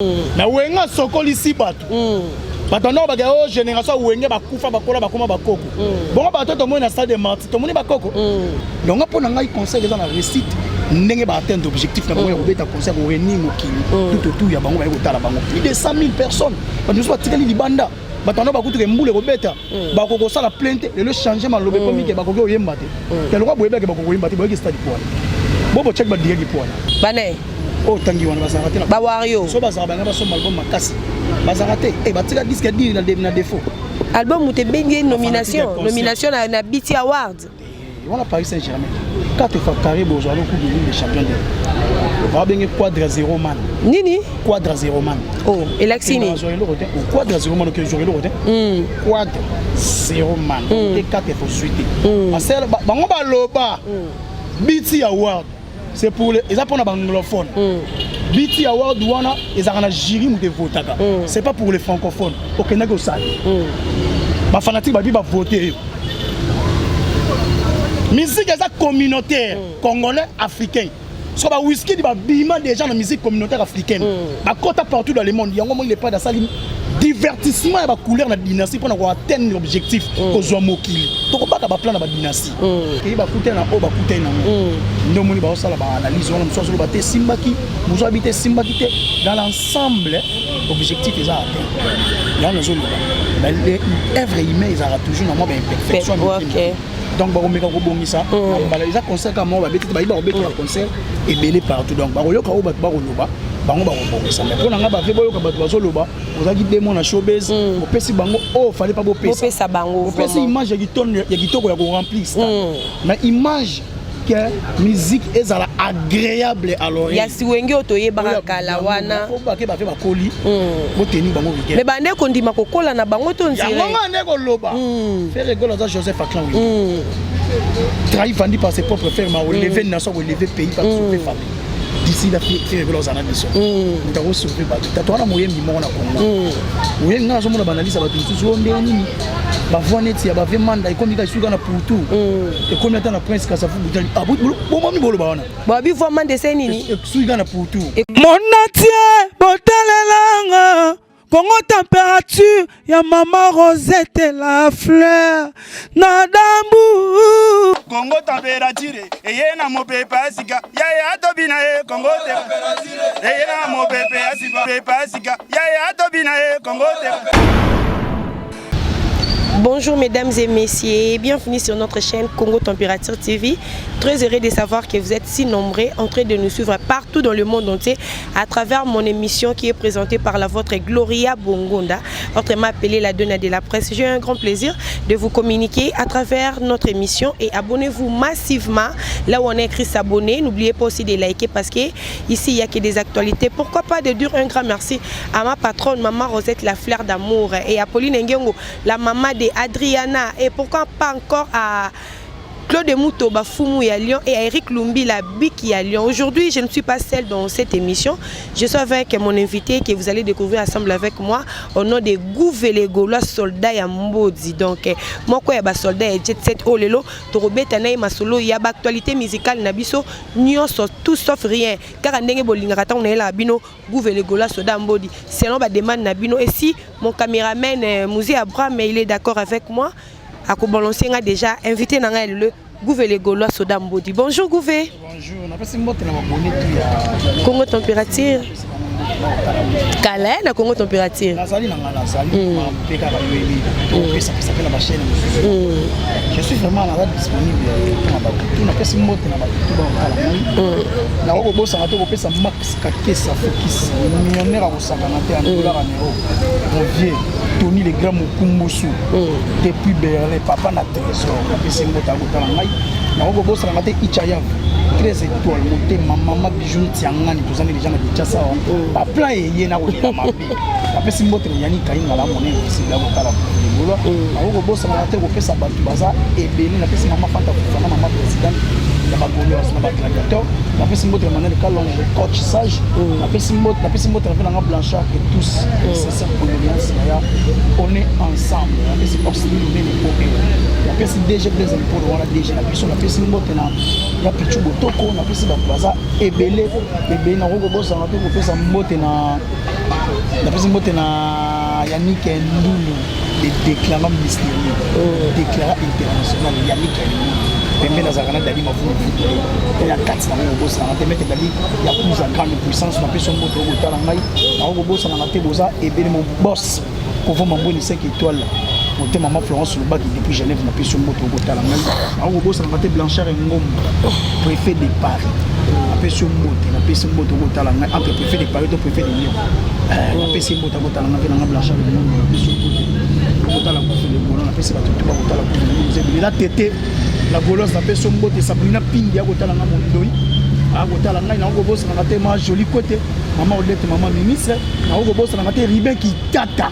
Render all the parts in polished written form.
Mais Wenga sokoli si bato. Bato non baga o génération Wenga bakufa bakola bakoma bakoko. Bon bato to mo na stade de martyr to mo ni bakoko. Donc pour na ngai conseil les gens na réussite ndenge ba atteindre objectif na bango ya kobeta conseil ko reni mokili. Tout ya bango ba kotala bango. Plus de 100 000 personnes. Ba nous ba tikali libanda. Bato non bakutu ke mbule kobeta. Ba koko sala plainte et le changer malobe comme ke ba koko yemba te. Ke lokwa boyeba ke ba koko yemba te ba ke stade poa. Bobo check ba direct poa. Bané. Oh tangi wana bazarate na ba wario so bazarabanga ba so album makasi bazarate batika disque dire na défaut album ou te bengi nomination na BT Award on a Paris Saint-Germain 4 fois carré bozo le coup de Ligue des Champions va bengi quadra zéro man nini quadra zéro man oh elaxini quadra zéro man que jouer le rotin quadra zéro man et 4 fois suite asel bango ba loba BT Award. C'est pour les anglophones. BT Award wana ezana jury mu de votaka. C'est pas pour les francophones. OK na go sali. Ba fanatique ba bi ba voter. Musique eza communautaire congolais africain. So ba whisky di ba bima des gens de musique communautaire africaine. Ba kota partout dans le monde. Yango mo il est pas dans salim divertissement ba couleur na dynastie pour atteindre l'objectif ko zo mokili. To ko baka ba plan na ba dynastie. Ke ba kuté na o ba kuté na. Ndo moni ba osala ba analyse wana mso ba te simbaki, muzo habiter simbaki te dans l'ensemble objectif est atteint. Là nous zolo ba l'œuvre humaine ils toujours na imperfection. Donc ba komeka ko bongisa ba les concert comme ba beti ba ba beti concert et belé partout donc ba yoka o ba koloba bango ba kobongisa mais pour nga ba fe boyoka ba bazoloba ozaki demo na showbiz opesi bango oh fallait pas bopesa bango opesi image ya kitoko ya ko remplir mais image que musique est agréable à l'oreille. Ya siwenge otoye bakala wana. Faut ba ke ba fe ba koli. Boteni bango weekend. Mais bande ko ndima kokola na bango to nzire. Ya nganga ne ko loba. Faire rigolo à Joseph Aklan. Trahi vendu par ses propres frères, mais lever une nation, lever pays par sauver famille. D'ici la fait rigolo à mission. Nous avons sauvé ba. Tatouana moyen mi mona Congo. Moyen nga zo mona banalisa ba tout zo ndeni. Ba voinette ya ba vemanda ikomi ka suka na poutou et combien temps na prince Kasafu butali abu bon mi bolo ba wana ba bi vraiment dessin nini suka na poutou mon atie botalelanga Congo température ya maman Rosette la fleur na dambu Congo température eye na mopepa sika ya tobina e Congo température eye na mopepa sika ya tobina e Congo Bonjour mesdames et messieurs, bienvenue sur notre chaîne Congo Température TV. Très heureux de savoir que vous êtes si nombreux en train de nous suivre partout dans le monde entier à travers mon émission qui est présentée par la vôtre Gloria Bongonda, autrement appelée la Donna de la presse. J'ai un grand plaisir de vous communiquer à travers notre émission et abonnez-vous massivement là où on a écrit s'abonner. N'oubliez pas aussi de liker parce que ici il n'y a que des actualités. Pourquoi pas de dire un grand merci à ma patronne, maman Rosette la fleur d'amour et à Pauline Ngengo, la maman de Adriana et pourquoi pas encore à Claude Mouto Bafoumou à Lyon et à Eric Lumbi la Biki à Lyon. Aujourd'hui, je ne suis pas seule dans cette émission. Je suis avec mon invité que vous allez découvrir ensemble avec moi au nom de Gouvelegolo soldat ya Mbodi. Donc moi quoi ya soldat et jet set olelo to robeta na ma solo ya ba actualité musicale na biso nyonso tout sauf rien. Car ndenge bolinga ta on est là bino Gouvelegolo soldat Mbodi. Selon ba demande na bino et si mon caméraman Mouzi Abraham mais il est d'accord avec moi. Akobalonsi nga déjà invité na le Gouvelegolo Soda Mbodi. Bonjour Gouvé. Bonjour, on a passé mbote na maboni tu ya Congo température. Kala na Congo température. Nazali na ngala nazali ma peka ba yeli. To pesa na ba chaîne. Je suis vraiment là disponible pour ba tout na passé mbote na ba tout ba kala. Na ko bossa na to ko pesa max ka kesa focus. Millionnaire a kosaka na te en dollars en euros. Mon vieux Tony les grands Mukumbusu depuis Berlin papa na trésor na pesa mbote a kotala ngai. Na ko bossa na te Ichaya 13 étoiles monté maman bijou tiangani tozana les gens na Kinshasa ba plan ye na ko la mabe na pesa mbote yani kainga la monnaie ici la kotala ngolo na ko bossa na te ko pesa batu baza ebeli na pesa mama fanta ko fana mama président ya bagolois na bagladiateur napesi mbote ya Manuel Kalonge coach sage napesi mbote na nga Blanchard et tous c'est ça condoléance ya on est ensemble napesi Orsini Mbene Poe napesi DG Blaise Mpolo wana DG na biso napesi mbote na ya Pichu Botoko napesi bato baza ebele na kokobosana te kopesa mbote na napesi mbote na Yannick Ndulu le déclarant ministériel déclarant international Yannick Ndulu pembe na zakana dali mafumu ya kati na kobosa na temete dali ya plus en grande puissance na peso mboto ko tala ngai na kobosa na te boza ebele mon boss ko voma mboni 5 étoiles monter maman Florence Lubaki depuis Genève na peso mboto ko tala ngai na kobosa na te Blanchard Ngombo préfet de Paris na peso mboto ko tala ngai entre préfet de Paris et préfet de Lyon na peso mboto ko tala ngai na Blanchard Ngombo na peso mboto ko tala ko le bono na peso bato ko tala ko le la tété la golosse na peso mbote Sabrina Pindi ya kotala nga mondoi a kotala ngai na kobosa na te ma joli côté maman Odette maman ministre na kobosa na te Ribin qui tata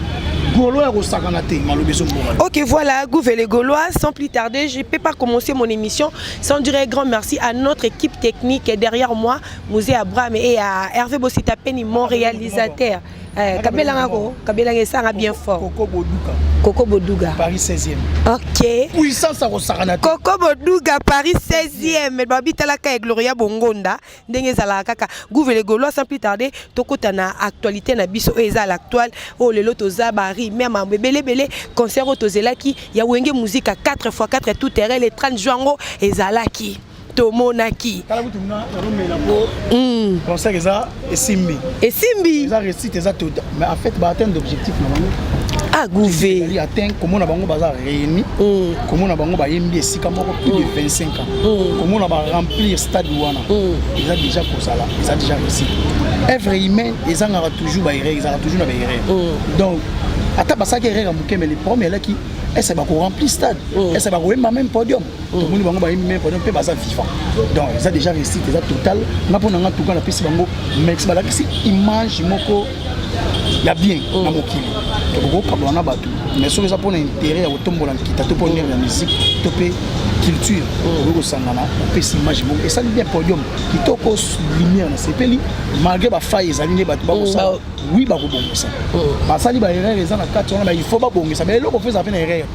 golo ya kosakana te malobi so mboka. OK, voilà, Gouvé les Gaulois, sans plus tarder, je ne peux pas commencer mon émission sans dire un grand merci à notre équipe technique derrière moi, Mouzé Abraham et à Hervé Bossitapeni, mon réalisateur. Kabelanga ça bien fort. Coco Boduga. Paris 16e. OK. Puissance à kosakana. Coco Boduga Paris 16e. Mais babi talaka et Gloria Bongonda ndenge zala kaka Gouvé les Gaulois sans plus tarder tokota na actualité na biso eza l'actuel oh le lotoza bari même belé concert otozelaki ya wenge musique à 4x4 tout terrain les 30 juin ezalaki Tomonaki. Concert eza esimbi. Esimbi. Eza récite eza total. Mais en fait ba atteindre d'objectif normalement. Ah Gouvé. Il atteint comment na bango baza réuni. Comment na bango ba yembi esika moko plus de 25 ans. Comment na ba remplir stade wana. Ils a déjà posala, ils a déjà réussi. Œuvre humaine, ils en aura toujours ba erreur, ils aura toujours na ba erreur. Donc ata basaki erreur muke mais les premiers là qui est-ce que va remplir stade, est-ce que va même podium. Tout le monde va même podium peut baza vivant. Donc ils a déjà réussi, ils a total. Na pona nga tout quand la piste bango mais c'est balaki image moko ya bien na mokili. Donc ko kabona batu. Mais sur ça pour intérêt ya otombola kita to pour la musique, to pe culture. Ko sangana, pe image moko et ça bien podium. Kitoko lumière na sepeli malgré ba faille ezali batu ba ça. Oui ba ko bongisa. Ba sali ba erreur ezana kati on il faut ba bongisa mais loko fait ça fait erreur.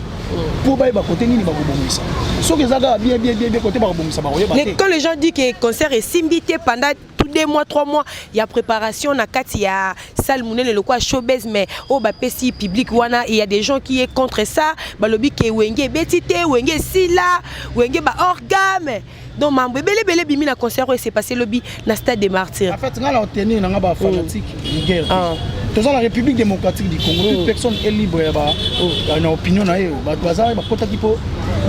Pour ba côté nini ba ko bongisa. So que ça bien côté ba ko bongisa ba ko. Mais quand les gens disent que concert est simbité pendant 2 mois 3 mois il y a préparation na kati ya salle munene le quoi showbiz mais au ba pesi public wana il y a des gens qui est contre ça ba lobi ke wenge betité wenge sila wenge ba organe donc mambo belé bimi na concert où s'est passé lobby na stade des Martyrs. En fait nga la tenir na ba fanatique guerre. Dans la République démocratique du Congo, toute personne est libre à une opinion na yo ba baza ba kota tipo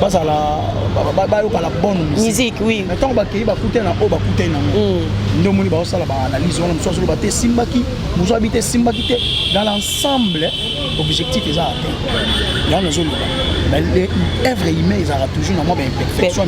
baza la bonne musique oui. Maintenant ba kei ba kuté na o ba kuté na ndo moni ba sala ba analyse on so ba te simbaki muzo habiter simbaki te dans l'ensemble objectif est atteint. Là nous sommes mais les œuvres humaines ça toujours na moi imperfection.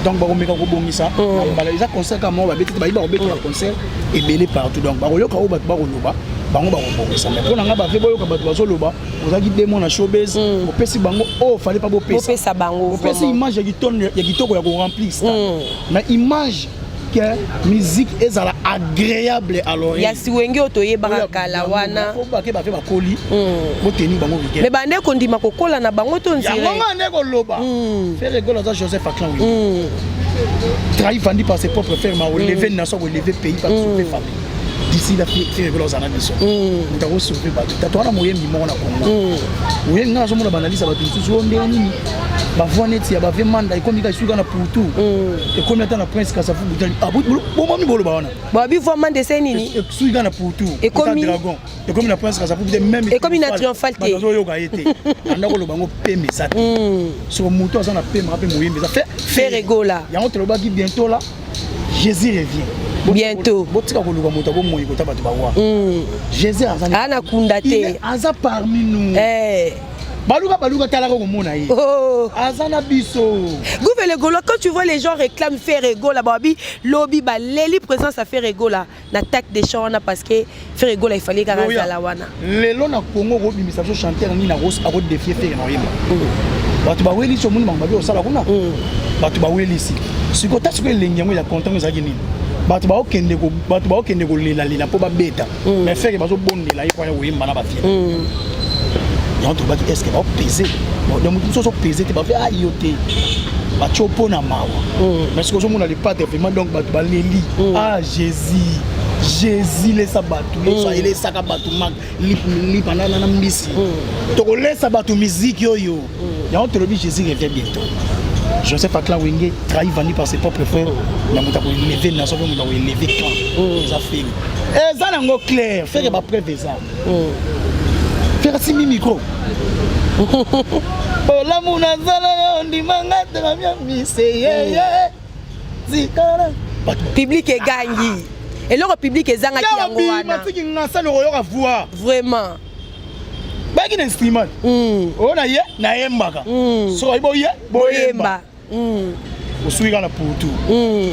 Donc ba komeka ko bongisa ba les concert comme ba beti ba iba obeti la concert et belé partout donc ba yoka o ba ba loba bango ba bongisa mais pour nga ba fe boyoka ba ba loba ozaki demo na showbiz o pesi bango o fallait pas bo pesa. Bo pesa bango. O pesi image ya gitonne ya gitoko ya ko remplir ça. Mais image que musique est agréable à l'oreille. Ya siwenge otoye bakala wana. Faut ba ke ba fe ba koli. Bo teni bango weekend. Mais bande ko ndima kokola na bango to nzire. Ya nga ne ko loba. Faire rigolo ça Joseph Aklan oui. Trahi vendu par ses propres frères ma lever nation ou lever pays par sauver famille. D'ici la fait rigolo ça na mission. Nous avons sauvé ba. Tatwana moyen mi mo na Congo. Oui nga zo mo na banalisa ba tout so ndeni. Ba voinette ya ba ve manda ikomi ka suka na pour tout. Et comme attend na prince Kasafu butali abu bo mami bolo ba wana. Ba bi voiement de scène Et suka na pour tout. Et comme dragon. Et comme na prince Kasafu même et comme na triomphalité. Ba zo yoka été. Anda ko lo bango pembe ça. So moto ça na pembe rapé moyembe ça fait rigola. Ya on te lo ba qui bientôt là Jésus revient. Bientôt. Botika ko luka moto bo moyi ko tabatu ba wa. Jésus azana. Ana kundate. Aza parmi nous. Baluka talako komona ye. Azana biso. Gouvé les Gaulois quand tu vois les gens réclament Ferregola babi lobby ba leli présence à Ferregola n'attaque des chants parce que Ferregola il fallait garder la wana. Lelo na Congo ko bimisa so chanteur ni na rose a défier Ferregola. bato bawelisi omoni bango osala kuna bato bawelisi sikoyo ta sikoyo elengi yango ya content ezalaki nini bato baokende kolelalela mpo babeta mais feke bazobondela ye po ya koyemba na bafie yango tolobaki estce baopese donc motu mosusu opese te bafe ayo te batio mpo na mawa mais sikoyo ozomona lepate vraiment donc bato baleli Jésus lesa bato elesaka bato lipandana na mbisi tokolesa bato miziki oyo yango tolobi Jésus revient bientôt. Joseph Akla Wenge trahi vendu par ses propres frères na moto akolever na soki moto akolever clan eza feri eza nango clair fere bapreuve eza fere asimi micro olamu nazala yo ndimanga teramia miseyeye zikala public egangi eloko public ezangaki yango wana matiki ngasa lokoyoka voix vraiment baki na instrument ona ye na yembaka so ibo ye boyemba osuika na putu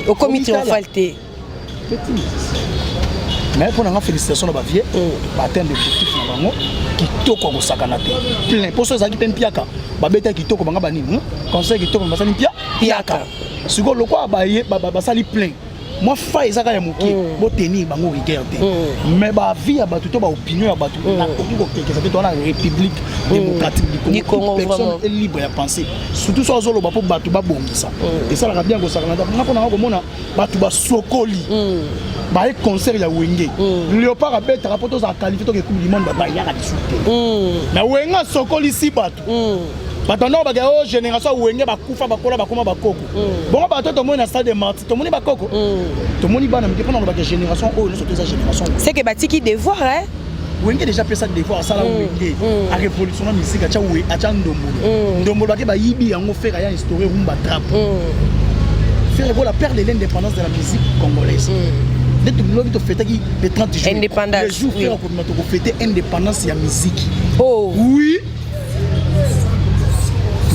okomi triomphal te mais pour nga félicitations na ba vie ba atteindre l'objectif na bango kitoko kosakana te plein poso ezaki pe mpiaka babeta kitoko banga banini conseil kitoko basali mpiaka siko lokwa baye basali plein moi fa ezaka ya moki bo tenir bango rigueur te mais ba vie ya bato to ba opinion ya bato na ko quelque ça to na république démocratique du Congo personne est libre ya penser surtout so zolo ba po bato ba bongisa et ça la bien ko sakana na ko na ko mona bato ba sokoli ba e concert ya Wenge Léopard a bête rapporto za qualifié to ke coupe du monde ba ya ka disute na Wenga sokoli si bato batanda ba ga génération Wenge ba kufa bakola bakoma bakoko bon ba to moni na stade de Marti to moni bakoko to moni bana mike pendant ba génération oh nous sommes génération c'est que batiki devoir hein Wenge déjà fait ça devoir ça la Wenge a révolutionner musique a chawe a cha ndombolo ba ke ba yibi yango faire ya histoire rumba trap faire la perte de l'indépendance de la musique congolaise dès que l'on te fête le 30 juillet indépendance le jour faire pour fêter indépendance de la musique oh oui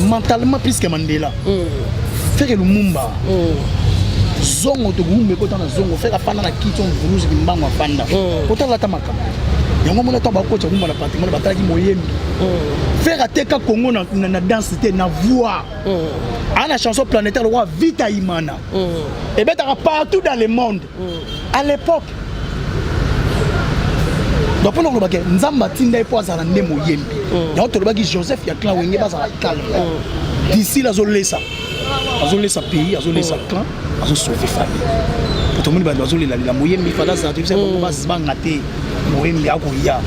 mentalement plus que Mandela faire le mumba zongo to gumbe ko tana zongo faire afana na kitchen vuluzi bimbango afanda ko tala tamaka yango mona to ba ko tshumba na patrimoine bataki moyembi faire ateka Congo na danse te na voix ana chanson planétaire le roi Vita Imana et betaka partout dans le monde à l'époque donc pour nous le nzamba tinda e po azala nde moyembi yango tolobaki Joseph ya clan Wenge bazala calme d'ici la zolesa pays azolesa clan azo sauver famille pour tout le monde bazolela la moyembi fala ça tu sais bon base banga te moyembi akoya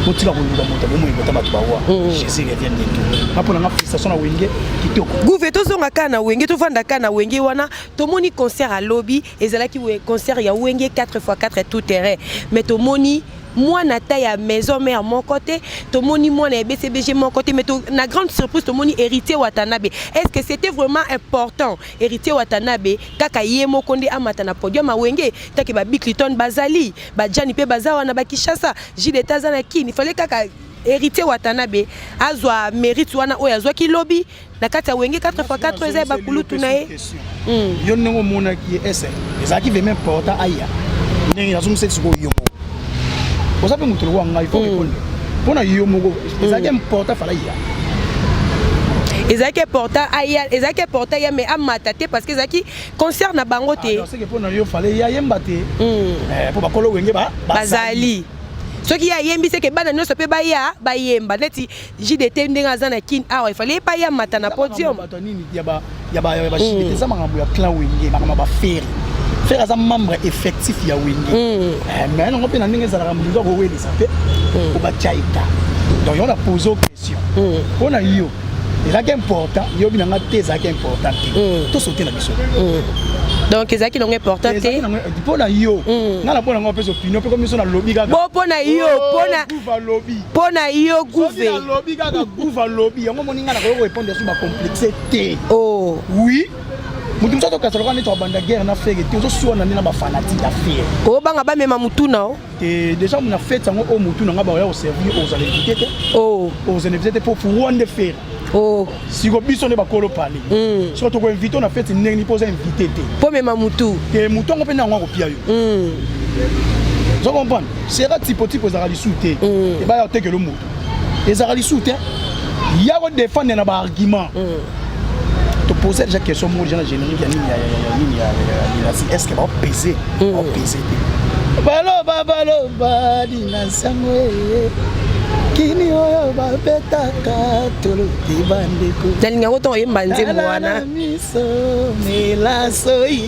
otila ko luba moto bomo ngota bato bawa Jésus revient bientôt apona nga frustration na Wenge kitoko gouvernement zonga kana Wenge to vanda kana Wenge wana to moni concert à lobby ezalaki concert ya Wenge 4x4 tout terrain mais to moni moi na taille à maison mère mon côté to moni moi na BCBG mon côté mais na grande surprise to moni héritier Watanabe est-ce que c'était vraiment important héritier Watanabe kaka yemo konde amata na podium a Wenge taki ba Bicliton bazali ba Jani pe bazawa na ba Kishasa Gilles Tazana kini fallait kaka héritier Watanabe azwa mérite wana oyo azwa ki lobby na kati ya Wenge 4x4 eza ba kulutu na ye yo nengo mona ki ese ezaki vraiment important aya ndenge nazo msexo yo vous savez mon truc il faut répondre pour na yo moko ezaki important fala ya ezaki important aya ezaki important ya mais amata te parce que ezaki concert na bango te c'est que pour na yo fala ya yemba te pour ba kolo Wenge bazali soki ya yembi c'est que bana nyonso pe ba yemba neti JDT ndenga zana kin awa il fallait pas ya mata na podium bato nini ya ba JDT ça mangambo ya clan Wenge makama ba faire un membre effectif ya Wenge mais non on peut ndenge za la mbizo ko weli ça fait ko ba chaika donc on a posé question on a yo et là qui est important yo binanga te ça qui est important tout sauter la biso donc ezaki non important te pona yo ngala pona ngo pesa opinion pe comme ça na lobby gaga bo pona yo pona yo gouve na lobby gaga gouva lobby yango moninga na ko répondre sur ba complexité oh oui mutu msato kasaloka neti banda guerre na fere te ozo suwa na nina ba fanatique ya fere ko banga ba mema mutuna o et déjà mon fête sango o mutuna nga ba ya au servir aux invités te aux invités pour wonder faire oh si ko biso ne ba kolo parler si to ko inviter na fête ndenge ni poser invité te po mema mutu te mutu ngo pe na ngo pia yo je comprends sera type za rali souté et ba ya te que le mutu et za rali souté il y a un défendre un argument. Tu poses déjà question moi gens générique est-ce que va peser balo dina samwe kini oyo ba betaka tolo tibandeko dalinga ko to yemba nzembo wana miso melasoi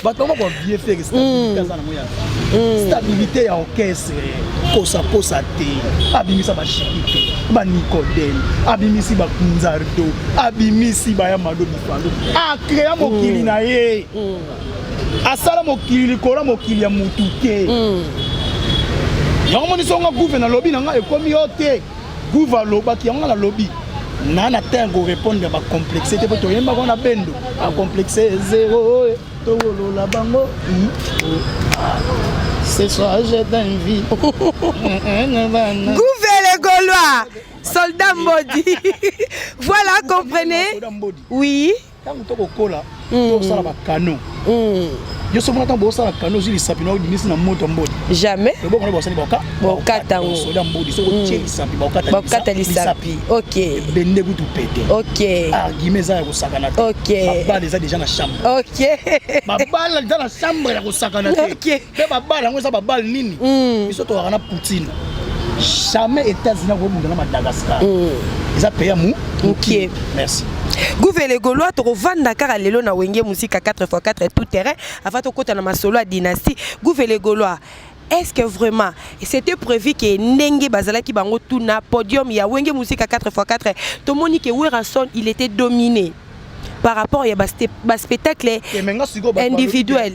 bato moko bien faire stabilité ya orchestre kosa te abimisa bashikite banicodem abimisi bakunzardo abimisi bayamado bifando akrea mokili na ye asala mokili likolo mokili ya mutuke yango monisonga gouve na lobi nanga ekomi yo te gouve alobaki yango na lobi nana tengo répondre ba complexité po to yemba kona bendo a complexé zéro to la bango ce soir j'ai d'envie Gouvelle Gaulois soldat Mbodi. Voilà, comprenez. Oui. Quand to kokola to sala ba canon yo so mona bo sala canon zili sapino di misi na moto Mbodi jamais le bon bo sala boka tango soldat Mbodi so ko cheli sapi boka lisapi ok bende gutu pete ok argument za ko sakana ok ba les a déjà na chambre ok ba bala dans la chambre ya ko sakana te ok be ba bala ngo sa ba bala nini biso to wana Poutine jamais États-Unis ko bunda na Madagascar ils a payé mou ok merci Gouvelle Gaulois to vanda kara lelo na wenge musique 4x4 tout terrain avant to kota na masolo à dynastie Gouvelle Gaulois. Est-ce que vraiment c'était prévu que Ndenge Bazalaki bango tout na podium ya wenge musique 4x4 to moni que Weranson il était dominé par rapport à bas spectacle individuel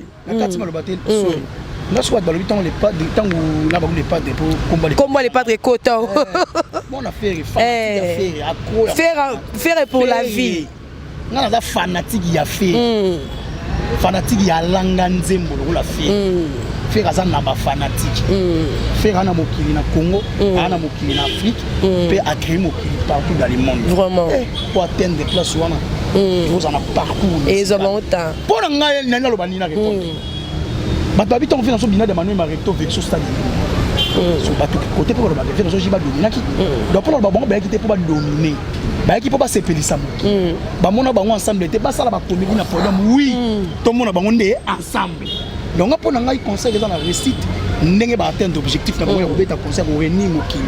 Lorsque dans le temps les pas du temps où là les pas pour combat les padres coton mon affaire faire pour la vie on a fanatique il a fait fanatique il a langa nzembo la faire ça na ba fanatique faire na mokili na Congo na mokili na Afrique peut agréer mokili partout dans le monde vraiment pour atteindre des places wana ils en a partout et ils ont autant pour nga nana lo banina répondre bato habitants fait dans son bina de Manuel Marecto verso stade so bato côté pour le bato fait dans son jiba dominer qui donc pour le bon ba qui pour dominer ba qui pour pas s'épelisa ba mona bango ensemble était ba sala ba comédie na problème oui tout mona bango ndé ensemble donc pour ngai conseil dans la réussite ndenge ba atteindre objectif na bango ya kobeta concert au réunir mokili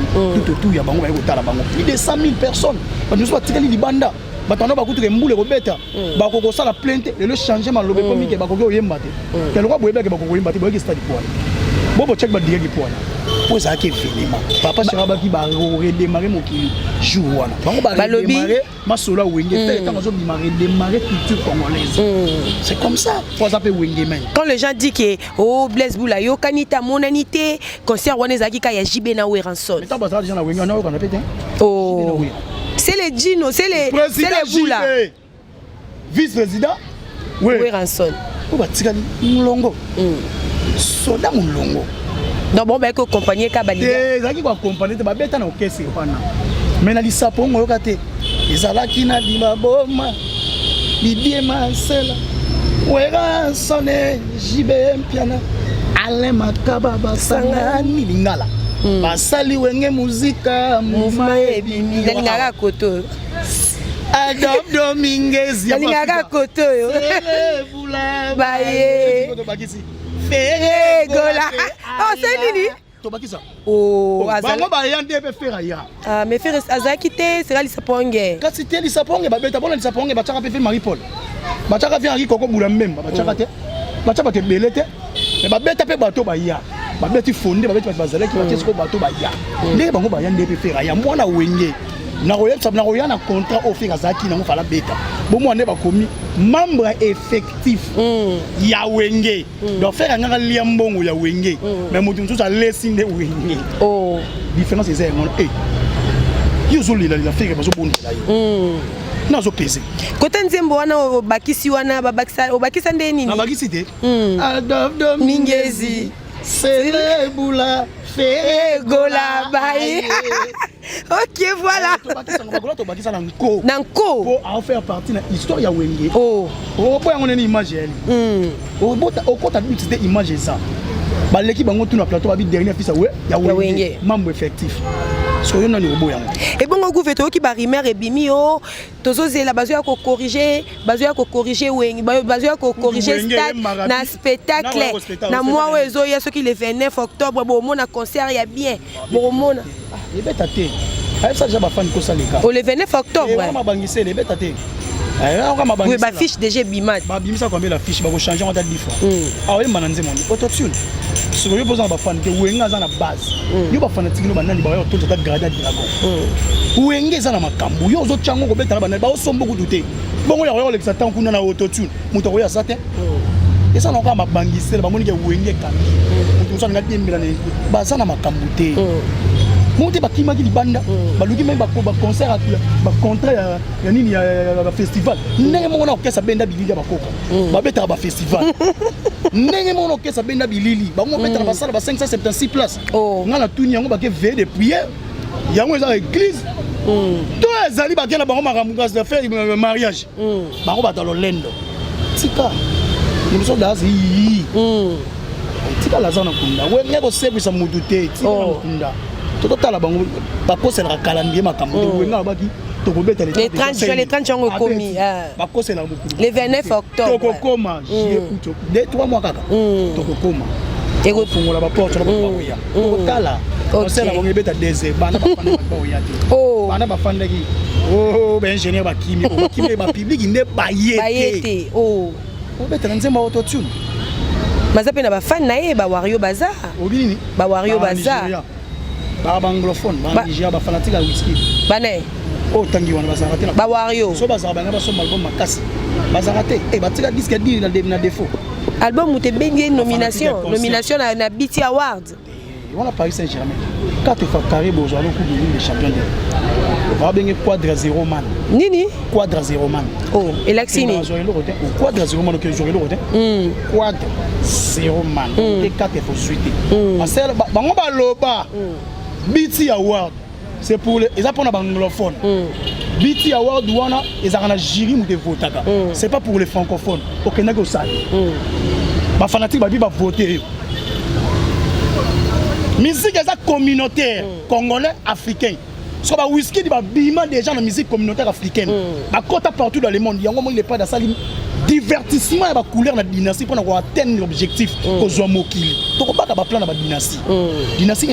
tout ya bango ba ko tala bango plus de 100 000 personnes ba nous soit tikali libanda batano bakutuke mbule kobeta bakoko sala plainte et le changer malobe comme que bakoko yemba te telo kwa boyeba ke bakoko yemba te boyeki stade poil bobo check ba direct poil pour ça que vraiment papa chara ki ba redémarrer mokili jour wana bango ba redémarrer masola wenge fait tant zo démarrer culture congolaise c'est comme ça pour ça peut wenge même quand les gens disent que oh Blaise Boula yo kanita monanité concert wana zaki ka ya JB na Weranson mais tant ba ça déjà na wenge na ko na pété oh c'est les Dino, c'est les Boula. Vice-président Weranson. Où va tikali mulongo. Soda mulongo. Donc bon ben ko compagnie ka bali. Zaki ko compagnie te ba beta na okese wana. Mais na lisapongo yo kate. Ezalaki na libaboma. Bibie Marcela. Weranson JBM piana. Ale makaba basangani lingala. Basali wenge muzika mouvement ebimi dalingaka koto Adolphe Dominguez dalingaka koto yo baye Ferré Gola oh c'est nini to bakisa oh bango ba yande pe fera ya ah mais Ferré azaki te sera lisaponge kasi te lisaponge ba beta bona lisaponge ba tsaka pe fe Marie Paul ba tsaka fi Henri Koko Bula memba ba tsaka te ba tsaka te belete mais ba beta pe bato ba ya ba beti fondé ba beti bazala ki ba tiesko bato ba ya ndé bango ba yande pe fera ya mwana wenge na roya na contrat offert azaki na fala beta bo mwana ba komi membre effectif ya wenge donc faire ngaka liambongo ya wenge mais mutu ntuza lesi nde wenge oh différence c'est ngona yuzuli la faire bazo bondela yi nazo pese côté nzembo wana obakisi wana obakisa nde nini abakisi te Adolphe Dominguez Célébula Ferré Gola baye ok voilà Nanko pour en faire partie de l'histoire ya wenge oh pour yango neni image elle au kota d'utiliser image ça baleki bango tout na plateau ba bi dernier fils ya wenge membre effectif soyo nani robo yango et bon gouvernement qui ba rimer et bimi o tozo zela bazo ko corriger wengi bazo ko corriger stade na spectacle na mois wezo ya soki le 29 octobre bo mona concert ya bien bo mona et betate ça déjà ba fan ko ça les gars le 29 octobre ma bangissé les betate oui, ma fiche déjà bimat. Ma bimisa combien la fiche, va changer en date 10 fois. Ah oui, mananze mon autotune. Ce que je pose en bafan que wenga za na base. Yo ba fanatique no banani ba yo to ta grade de dragon. Wenga za na makambu. Yo zo chango ko beta banani ba o sombo ko douter. Bongo ya yo l'exatant kuna na autotune. Muto ko ya sa te. Et ça non ka ma bangise ba moni ke wenga kambi. Muto so na dimbila ne ba za na makambu te. Monte bakimaki libanda baluki même ba concert ba contrat ya nini ya festival ndenge mona okesa benda bilili ya bakoko ba beta ba festival ndenge mona okesa benda bilili ba mo beta ba sala ba 576 places ngala tuni yango ba ke veille de prière yango eza église to ezali ba ke na bango makamukas de faire mariage ba ko ba dans lendo tika nous sommes là tika la zona kunda we ngeko sebisa mutu te tika kunda totala bango bakosela calendrier makambo wenga baki tokobeta les 30 jours commis bakosela beaucoup le 29 octobre tokokoma de 3 mois kaka tokokoma ego fungola ba porte na bakoya tokala osela bango beta deze bana bafanda bakoya te bana bafanda ki ba ingénieur bakimi ba public inde bayete obeta nzema autotune mazape na ba fan na ye ba wario baza obini ba wario baza ba anglophone ba Nigeria ba fanatique à whisky bané o tangi wana bazarate ba wario so bazaraba ba so album makasi bazarate e batika disque di na défaut album muté bengi nomination na BT Award on a Paris Saint-Germain 4 fois carré bozo le coup de Ligue des Champions va bengi quadra 0 man nini quadra 0 man et l'axini quadra 0 man que jouer le rotin quadra 0 man et 4 faut suite asel bango ba loba BT Award c'est pour les ils apprennent anglophone BT Award wana ils ont jury ou de votaka c'est pas pour les francophones OK na go ça ba fanatique ba bi ba voter musique est communautaire congolais africain so ba whisky di ba bima des gens de musique communautaire africaine ba kota partout dans le monde yango mo il est pas dans ça divertissement ba couleur na dynastie pour atteindre l'objectif ko zo mokili to ko baka ba plan na ba dynastie dynastie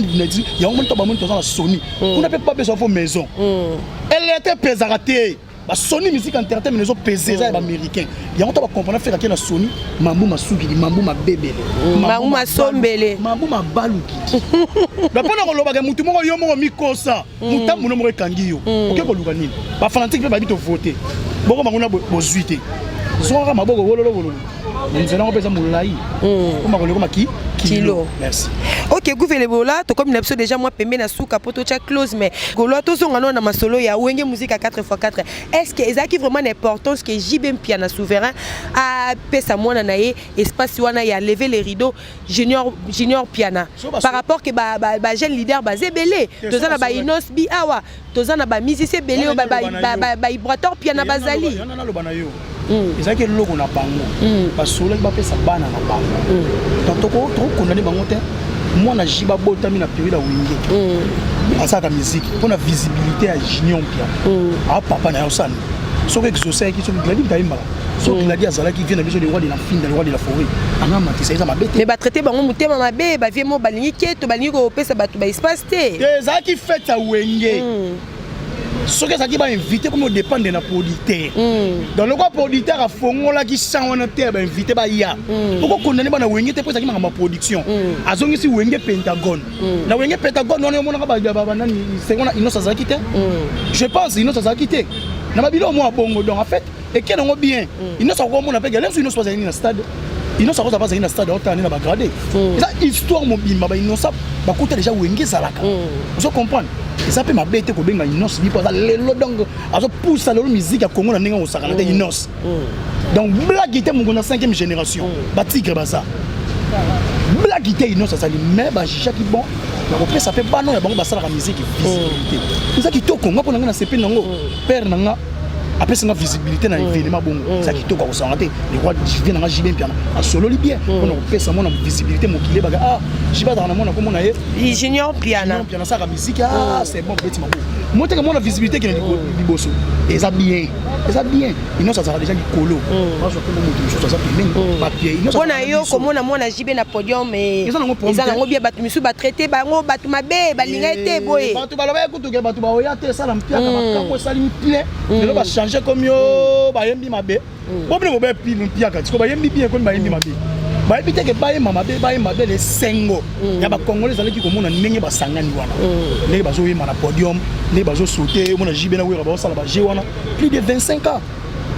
yango mo to ba mo to na Sony on n'a pas besoin de maison elle était pesarate ba Sony musique entertainment les autres pesés ça ba américain yango to ba comprendre faire que na Sony mambu masukili mambu mabebele mambu masombele mambu mabaluki ba pona ko loba ke mutu moko yo moko mikosa mutambu no moko kangi yo OK ko luka nini ba fanatique ba bito voter boko manguna bozuite zonga maboko wololo nzela ngo pesa mulai kuma ko lekoma kilo merci OK gouvernement là to comme une épisode déjà moi pembe na souka poto cha close mais golo to zonga na masolo ya wenge musique à 4x4 est-ce que ezaki vraiment l'importance que JB Piana souverain a pesa mwana na ye espace wana ya lever les rideaux junior Piana par rapport que ba jeune leader ba zebele tozana ba inos bi awa tozana ba musicien belé ba vibrateur Piana bazali ezaki loko na bango basolo bapesa bana na bango tantoko trop condamné bango te mwana jiba botami na période ya wenge asaka musique pour la visibilité à junior Piana papa na yosani soki exaucé qui soki gladi taimba soki gladi azala qui vient na biso de roi de la fin de roi de la forêt anga matisa eza mabete mais ba traiter bango mutema mabe ba vie mo balingi keto balingi ko pesa batu ba espace te ezaki fête ya wenge soki ezalaki bainvité comme dépendre na producteur dans le quoi producteur afongolaki sang wana te bainvité baya okokondane bana wenge te po ezalaki makamba production azongisi wenge Pentagone na wenge Pentagone wana omonaka banani sengona inosa azalaki te je pense inosa azalaki te na babilo mwa bongo donc en fait eke nango bien inosa komona pe galem so inosa bazali na stade inosa koza bazali na stade otani na bagradé eza histoire mobimba ba inosa bakuta déjà wenge zalaka vous comprenez ça peut m'abêter ko benga inos bi pour ça lelo donc azo pousse la musique à Congo na ndenge o sakala te inos donc blague était mon 5e génération ba tigre ba ça blague était inos ça li mais ba chaque bon donc ça fait pas non ya bango ba sala la musique visibilité ça qui to Congo pour nga na CP nango père nanga après c'est une visibilité dans l'événement bon ça qui toka ressentir les rois vient dans JB bien à solo li bien on fait ça mon visibilité mon kilé baga ah je pas dans le monde comme on a junior piano ça la musique ah c'est bon petit mabo moi que mon visibilité qui est du bosso et ça bien ils n'ont ça déjà du colo moi je peux me dire ça bien papier ils n'ont on a yo comme on a JB na podium mais ils ont bien battu misu ba traiter bango batu mabe ba linga été boy batu ba loba kutu ke batu ba oya te ça la mpia ka ko sali plein de ba changer comme yo ba yembi mabe bo bino ba mpia ka tiko ba yembi bien comme ba yembi mabe ba ebite ke ba yemba mabe les sengo ya ba congolais zalaki ko mona ndenge ba sangani wana ndenge bazo yema na podium ndenge bazo sauter mona JB na wira ba sala ba wana plus de 25 ans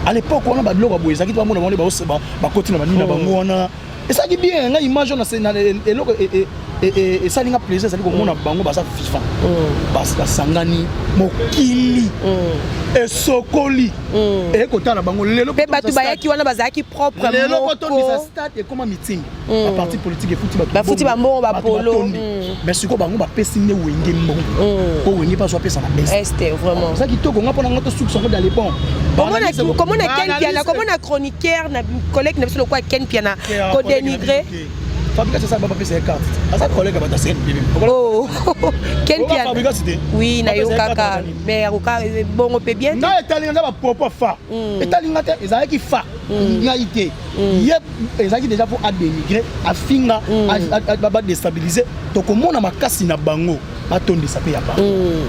à l'époque on a ba biloko boy zaki ba mona ba continue ba nina bango wana et ça qui bien nga image on a eloko et ça linga plaisir ça dit comme on a bango basa FIFA basa sangani mokili et sokoli et kota na bango lelo pe batu bayaki wana bazaki propre lelo koto bisa stade et comment meeting la partie politique et foot ba futi ba mbongo ba polo mais siko bango ba pesi ne wenge mbongo ko wenge pas so pesa na best este vraiment ça qui toko nga pona ngoto souk songo dans les bons comment on a Ken Piana comment on a chroniqueur na collègue na biso quoi Ken Piana ko dénigrer Fabrica c'est ça ba pesa carte asa collègue ba ta sen bébé oh Ken Piana Fabrica c'était oui na yo kaka mais oka bon on peut bien na etalinga ba popo fa etalinga te ezaki fa ngaité yep ezaki déjà pour dénigrer afinga ba déstabiliser to komona makasi na bango batondi ça pe ya ba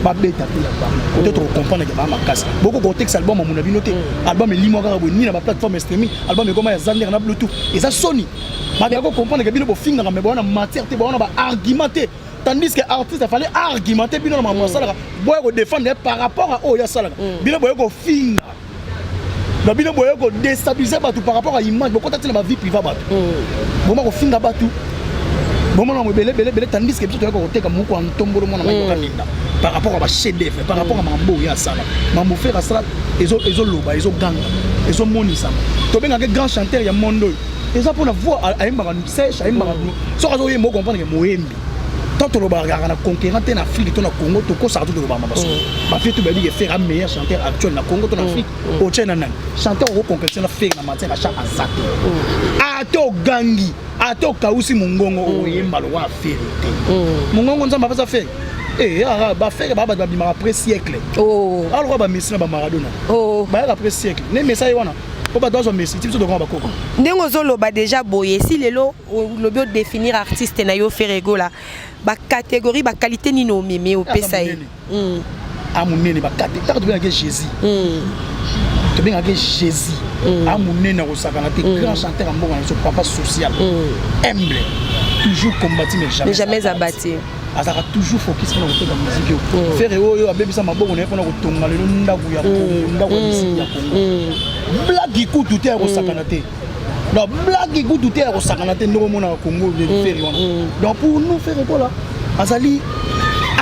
ba beta pe ya ba peut-être comprendre que ba makasi beaucoup contexte album mon avis noté album limo ka boni na ba plateforme streaming album comme ya Zander na Bluetooth et ça Sony ba ko comprendre que bino bo finga mais bona matière te bona ba argumenter tandis que artiste il fallait argumenter bino na ma sala boy ko défendre par rapport à oh ya sala bino boy ko finga ba bino boy ko déstabiliser ba tout par rapport à image beaucoup tati na ba vie privée ba bon ko finga ba tout bon moi belé tandis que biso ko teka moko en tombolo mona mayoka ninda par rapport à ba chef d'œuvre par rapport à mambo ya sala mambo faire ça ezo loba ezo ganga ezo monisa to benga que grand chanteur ya mondo eza pour la voix a imba nous sèche a imba nous so ka zo yemo comprendre que moyembi tant to loba na conquérant en Afrique to na Congo to ko sa to loba mabaso ba fait to ba bi faire un meilleur chanteur actuel na Congo to na Afrique o tchena nan chanteur ko conquérir na faire na matière à chaque azate a to gangi ato kausi mungongo oyemba lo wa vérité mungongo nzamba va faire ba faire ba bima après siècle alors ba Messi na ba Maradona ba après siècle ne Messi wana ko ba dozo Messi tiso de ba koko ndengo zolo ba déjà boye si lelo le bio définir artiste na yo Ferego la ba catégorie ba qualité ni no meme o pesa yi amunene ba catégorie ta to bien que Jésus to bien que Jésus amunene ko sakana te grand chanteur en bongo so papa social humble toujours combattu mais jamais abattu azaka toujours focus sur la musique faire oyo abebisa maboko na pona ko tonga lelo ndaku ya musique ya Congo blague ku tout est ko sakana te non blague ku tout est ko sakana te ndoko mona Congo de faire donc pour nous faire quoi là azali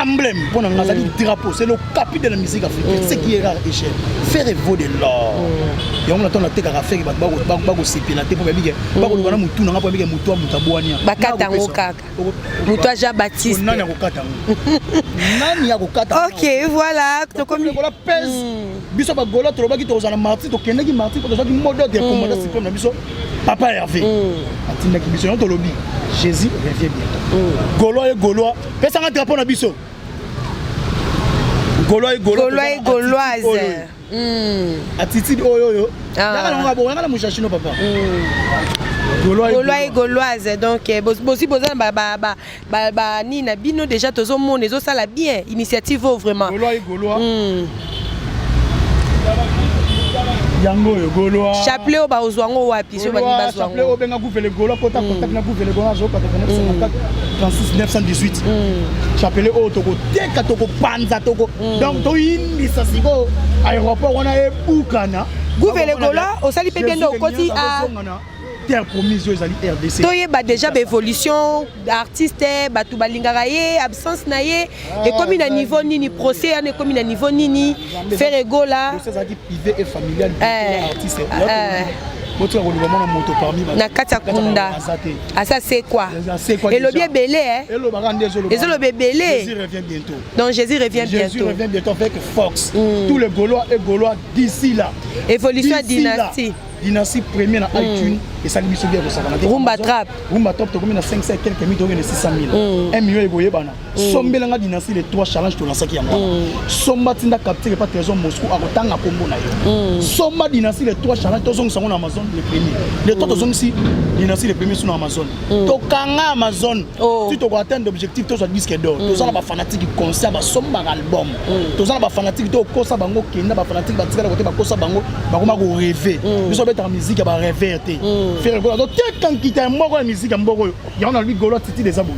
emblème pour nous azali drapeau c'est le capitaine de la musique africaine ce qui est rare et cher faire vaut de l'or et on attend la teka faire ba ko sepela te pour bige ba ko bana mutu na pour bige mutu mutu boania bakata ngo kaka mutu aja Baptiste nani ya ko kata OK voilà to comme la pèse biso ba golo to ba ki to zana marti to kende ki marti to zaki modèle de commandant suprême na biso papa Hervé atinda ki biso to lobi Jésus revient bientôt golo et golois pesa un drapeau na biso golois et gauloise attitude oyo yaka bon yaka muchachi no papa gaulois et gauloise donc bosi bozana ba ni na bino déjà tozo mona ezo sala bien initiative vraiment gaulois et gaulois yango yo gaulois chapelet o ba ozwango wapi so ba ni bazwango chapelet o benga gouvele gaulois kota contact na gouvele gaulois zo 36 918 chapelet o toko teka toko panza toko donc to indisa siko aéroport wana e bukana gouvele gaulois osali pe bien do koti a terre promise yo ezali RDC toye ba déjà ba évolution artiste batu balingaka ye absence na ye et comme na niveau nini procès ane comme na niveau nini Ferego là c'est ça qui privé et familial artiste Votre gouvernement moto parmi na kata kunda. Ah ça c'est quoi? Et le bien belé hein. Et le barande et le belé. Jésus revient bientôt. Donc Jésus revient bientôt. Jésus revient bientôt avec Fox. Tous les Gaulois et Gaulois d'ici là. Évolution dynastie. Dynastie première na iTunes et ça lui bien ça va. Rumba trap. Rumba top to combien 500 quelques mille de 600 000. 1 million eboye bana. Sombelanga dynastie les 3 challenges to lancer qui yango. Somba tinda capter pas trésor Moscou a kotanga kombo na yo. Somba dynastie les 3 challenges to sont na Amazon les premiers. Les autres sont ici dynastie les premiers sur Amazon. To kanga Amazon. Si tu veux atteindre l'objectif to soit disque d'or. To ça ba fanatique concert ba somba album. To ça ba fanatique to kosa bango kenda ba fanatique ba tika côté ba kosa bango ba koma ko rêver. Ta musique à rêver faire donc quand quitte moko la musique mboko il y en a lui Gaulois Titi des abos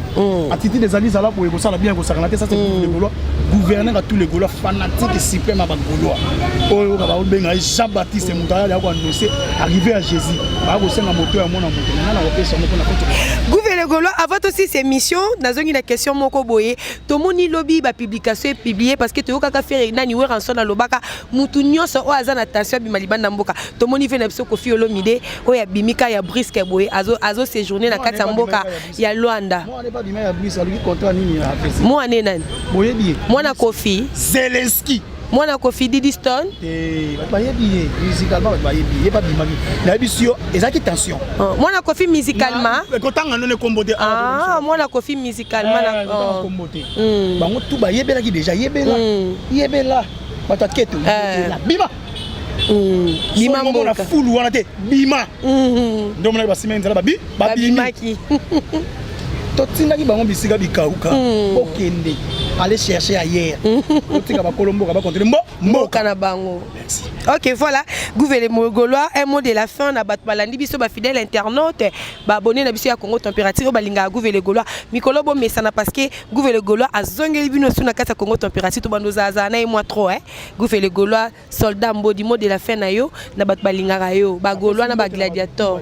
à Titi des amis ça là pour ça là bien ko ça c'est les Gaulois gouverneur à tous les Gaulois fanatiques suprême à Gaulois oh ba benga Jean-Baptiste Moutala ya ko annoncer arriver à Jésus ba ko senga moto ya mona moto na na opesa moko na fait gouverneur Gaulois avant aussi ces missions nazongi la question moko boye to moni lobby ba publication publié parce que to kaka faire nani we ranson na lobaka mutu nyonso o azana attention bi malibanda mboka to moni fait na biso Kofi Olomide oya bimika ya briske boye azo séjourner na kati ya mboka ya Luanda moi on n'est pas bimika ya briske ali contrat nini na afesi moi né nani boye bien mwana Kofi Zelensky mwana Kofi Didi Stone ba yebi musicalement ba yebi pas bimaki na bisio ezaki tension mwana Kofi musicalement kotanga none kombote mwana Kofi musicalement na kombote bango tout ba yebelaki déjà yebela bataketo bima bima mboka full wana te bima ndo mona ba simenza la ba bimaki totinaki bango bisika bikauka okende aller chercher ailleurs otika ba kolombo ba continuer mboka na bango. Merci. OK, voilà, gouvernement Gaulois, un mot de la fin na bat balandi biso ba fidèle internaute ba abonné na biso ya Congo Température balinga gouvernement Gaulois mikolo bo mesana parce que gouvernement Gaulois azongeli bino suna kata Congo Température to bando zaza na moi trop gouvernement Gaulois soldat mbodi mot de la fin na yo na bat balinga yo ba Gaulois na ba gladiateur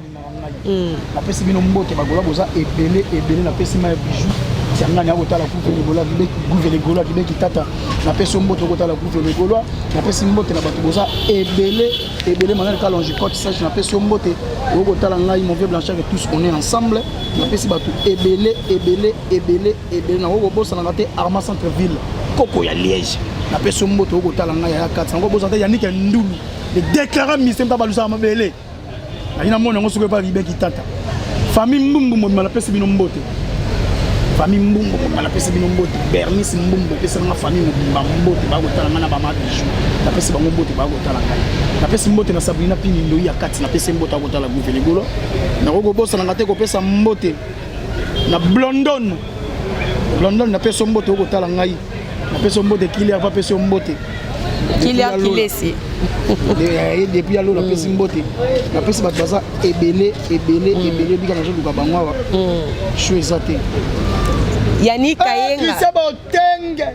na pesi bino mbote ba Gaulois boza ebele na pesi ma bijou tianga nya kotala gouvernement Gaulois qui tata na pesi mbote kotala gouvernement Gaulois na pesi mbote na bato boza ebele manel kalonge cote sage na pesi mbote kotala ngai mon vieux Blanchard et tous on est ensemble na pesi bato ebele na wo bosa na ngate Arma centre ville koko ya Liège na pesi mbote kotala ngai ya 400 ngo bosa te Yannick Ndulu de déclarer ministère ta balusa mabele na ina mona ngo soko pa ribe ki tata famille mbumbu mo na pesi bino mbote famille mbumbu mo na pesi bino mbote Bernice mbumbu pesi na famille mbote ba kotala ngana ba mabiju na pesi bango mbote ba kotala ngai na pesi mbote na Sabrina Pini Ndoi ya kati na pesi mbote akotala gouvernement Gaulois na ko bosa na ngate ko pesa mbote na Blondon na pesi mbote akotala ngai na pesi mbote Kilia va pesi mbote Kilia Kilesi depuis alors la pesi mbote la pesi bato baza ebele bika na joduka bango awa choisate Yannick Kayenga Kisabo Tenge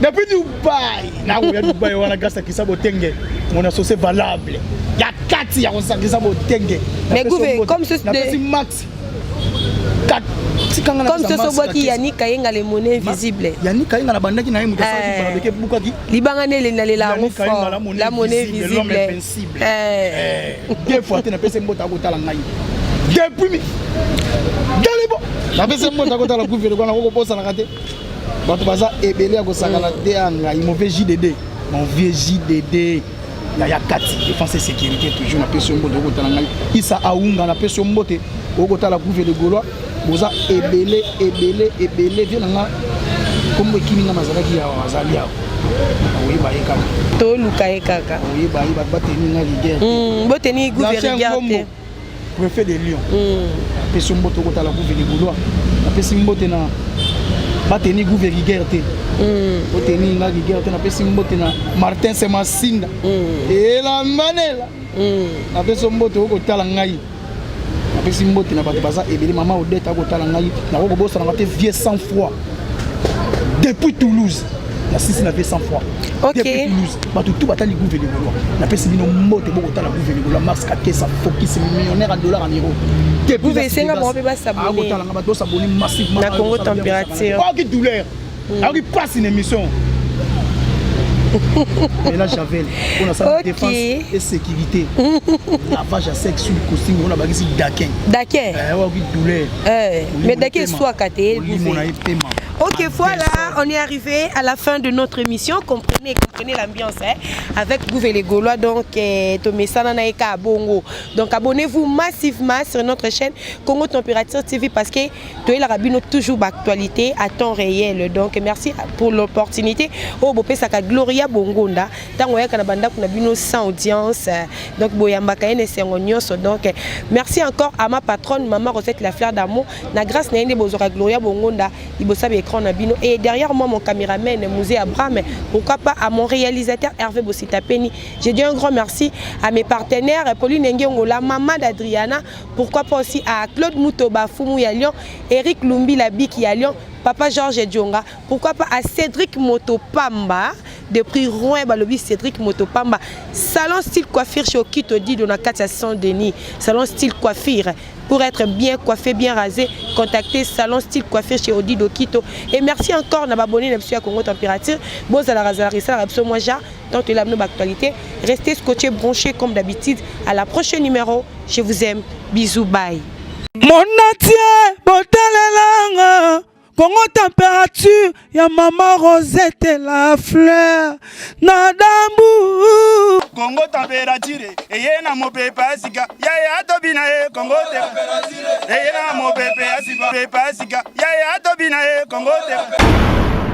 depuis Dubaï na ko ya Dubaï wana grâce à Kisabo Tenge mon associé valable ya kati ya kosa Kisabo Tenge mais gouvernement comme ce de Max comme ce sobaki Yannick Kayenga les monnaies invisibles Yannick Kayenga na bandaki na yemu tasaki para beke bukaki libangane le nalela la monnaie visible deux fois na pese mbota kotala ngai depuis dalebo na pese mbota kotala gouvernement na ko posa na kate bato baza ebele ko sakana te anga il mauvais JDD mon vieux JDD ya kati défense et sécurité toujours na pese mbota kotala ngai isa aunga na pese mbote okotala gouvernement Gaulois boza ebele vienanga kombo kiminga mazalaki ya wazali ya oui ba yeka to luka yeka oui ba bateni na rigueur boteni gouvernement préfet de Lyon pesi mboto okotala gouvernement Gaulois na pesi mbote na bateni gouvernement te boteni nga rigueur te na pesi mbote na Martin Semasinda ela manela na pesi mbote okotala ngai pesi mbote na bato baza ebele mama Odette akotala ngai na ko bosa na te vieux 100 fois depuis Toulouse na sisi na vieux 100 fois depuis Toulouse bato tout batali gouvernement Gaulois na pesi bino mbote bokotala gouvernement Gaulois Max Kakesa focus millionnaire en dollars en euros vous venez moi ba s'abonner akotala nga bato s'abonner massivement na Congo Température qui douleur qui passe une émission Et là, Javel, on a sa défense et sécurité. Lavage à sec sur le costume, on a bagagé Dakin. Dakin. Oui, douleur. Mais Dakin soit caté. Ok, voilà, on est arrivé à la fin de notre émission. Comprenez l'ambiance avec vous et les Gaulois. Donc, Bongo. Donc, abonnez-vous massivement sur notre chaîne Congo Température TV parce que Toé la Rabino toujours d'actualité à temps réel. Donc, merci pour l'opportunité. Oh, Bopé Saka Gloria Bongonda. Tango ya kanabanda kuna bino sans audience. Donc, Boyamba Kaene Sengonios. Donc, merci encore à ma patronne, Maman Rosette La Fleur d'Amour. Na grâce na Bozora Gloria Bongonda. Et derrière moi, mon caméraman, Mouzé Abraham, pourquoi pas à mon réalisateur Hervé Bossitapeni. J'ai dit un grand merci à mes partenaires, Pauline Nguyengola, Maman d'Adriana, pourquoi pas aussi à Claude Moutoba, Foumou Yalion, Eric Lumbi Labiki Yalion, Papa Georges Djonga, pourquoi pas à Cédric Motopamba, depuis Rouen, Balobi Cédric Motopamba, salon style coiffure chez Okito Di de la 4 Saint-Denis, salon style coiffure. Pour être bien coiffé, bien rasé, contactez Salon Style Coiffure chez Odi Dokito. Et merci encore d'abonner à Congo Température. Bon, à la razari, ça la moi ja, tant que l'amno d'actualité. Restez scotchés, branchés comme d'habitude. À la prochaine numéro. Je vous aime. Bisous, bye. Mon atier, botalelanga. Congo Température, ya Maman Rosette La Fleur, Nadambu. Congo Température, eye na mopepa sika, ya tobina Congo Température, eye na mopepa sika, ya tobina Congo Température.